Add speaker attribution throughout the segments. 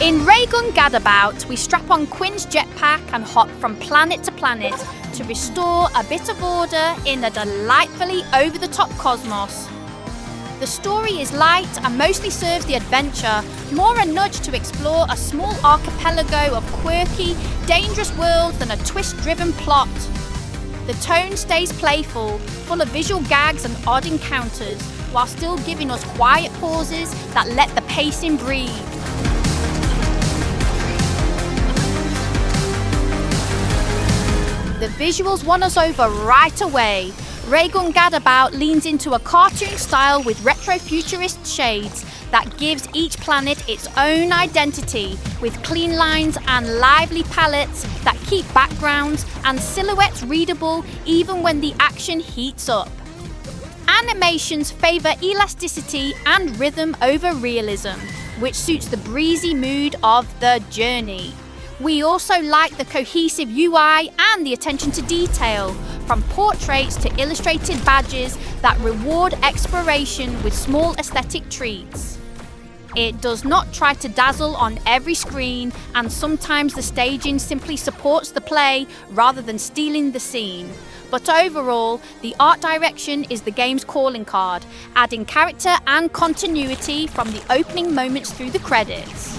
Speaker 1: In Raygun Gadabout, we strap on Quinn's jetpack and hop from planet to planet to restore a bit of order in a delightfully over-the-top cosmos. The story is light and mostly serves the adventure, more a nudge to explore a small archipelago of quirky, dangerous worlds than a twist-driven plot. The tone stays playful, full of visual gags and odd encounters, while still giving us quiet pauses that let the pacing breathe. The visuals won us over right away. Raygun Gadabout leans into a cartoon style with retrofuturist shades that gives each planet its own identity, with clean lines and lively palettes that keep backgrounds and silhouettes readable even when the action heats up. Animations favour elasticity and rhythm over realism, which suits the breezy mood of the journey. We also like the cohesive UI and the attention to detail, from portraits to illustrated badges that reward exploration with small aesthetic treats. It does not try to dazzle on every screen, and sometimes the staging simply supports the play rather than stealing the scene. But overall, the art direction is the game's calling card, adding character and continuity from the opening moments through the credits.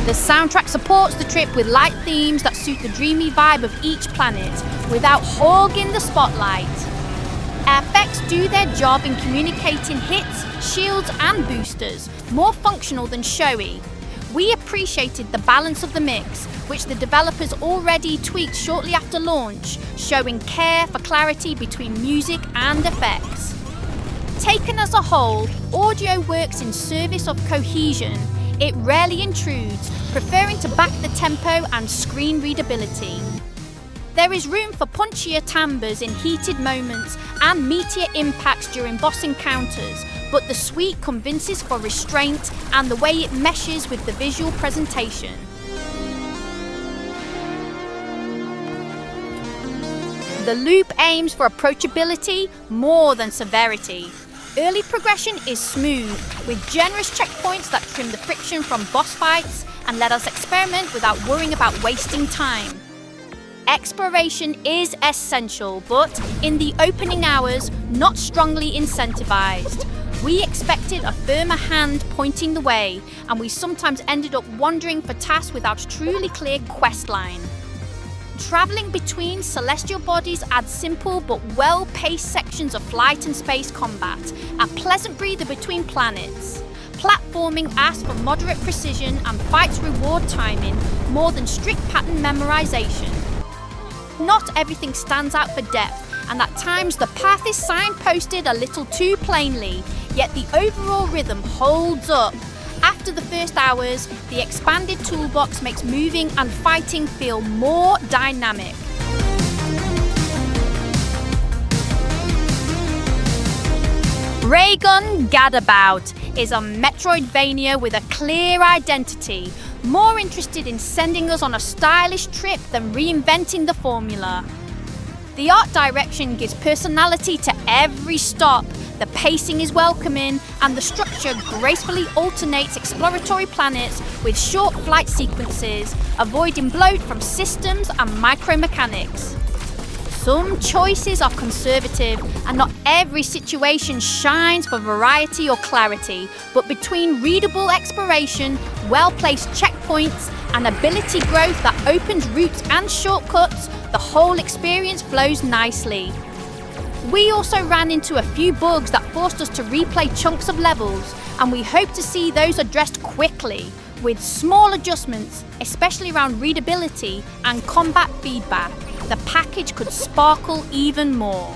Speaker 1: The soundtrack supports the trip with light themes that suit the dreamy vibe of each planet without hogging the spotlight. Effects do their job in communicating hits, shields and boosters, more functional than showy. We appreciated the balance of the mix, which the developers already tweaked shortly after launch, showing care for clarity between music and effects. Taken as a whole, audio works in service of cohesion. It rarely intrudes, preferring to back the tempo and screen readability. There is room for punchier timbres in heated moments and meatier impacts during boss encounters, but the suite convinces for restraint and the way it meshes with the visual presentation. The loop aims for approachability more than severity. Early progression is smooth, with generous checkpoints that trim the friction from boss fights and let us experiment without worrying about wasting time. Exploration is essential, but in the opening hours, not strongly incentivized. We expected a firmer hand pointing the way, and we sometimes ended up wandering for tasks without a truly clear questline. Travelling between celestial bodies adds simple but well-paced sections of flight and space combat, a pleasant breather between planets. Platforming asks for moderate precision and fights reward timing more than strict pattern memorization. Not everything stands out for depth, and at times the path is signposted a little too plainly, yet the overall rhythm holds up. After the first hours, the expanded toolbox makes moving and fighting feel more dynamic. Raygun Gadabout is a Metroidvania with a clear identity, more interested in sending us on a stylish trip than reinventing the formula. The art direction gives personality to every stop, the pacing is welcoming, and the structure gracefully alternates exploratory planets with short flight sequences, avoiding bloat from systems and micromechanics. Some choices are conservative, and not every situation shines for variety or clarity, but between readable exploration, well-placed checkpoints, and ability growth that opens routes and shortcuts, the whole experience flows nicely. We also ran into a few bugs that forced us to replay chunks of levels, and we hope to see those addressed quickly, with small adjustments, especially around readability and combat feedback. The package could sparkle even more.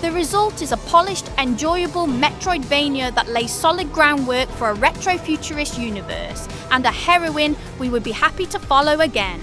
Speaker 1: The result is a polished, enjoyable Metroidvania that lays solid groundwork for a retrofuturist universe, and a heroine we would be happy to follow again.